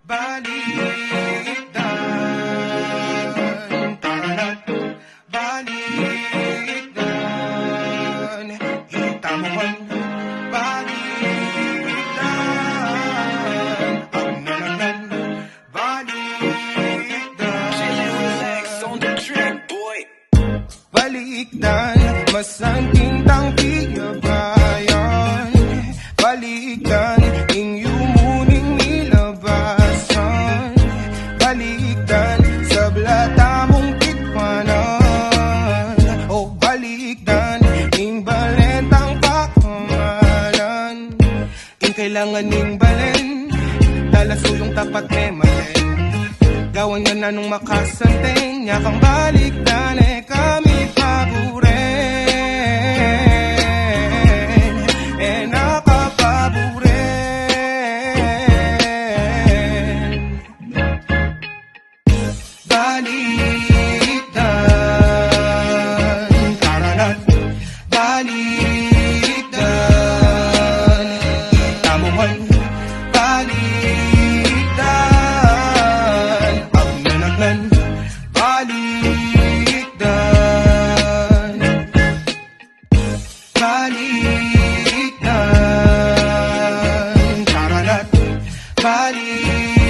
Balikdan, tara't balikdan, itamuhan. Balikdan, ang nalagdan. Balikdan, masangking tangkiyabayan. Balikdan, inyong muning nilabasan. Balikdan, sablata mong tikmanan. O balikdan, ing balentang pakamalan. Ing kailangan ning balen, dalasuyong tapat may malen. Gawan nga na nung makasanteng, niya kang balikdan eh kami paburen. Eh nakapaburen. Balikdan, taranat, balikdan, itamuhan. Balikdan, ang nanagnan. Balikdan, balikdan, taranat, balikdan.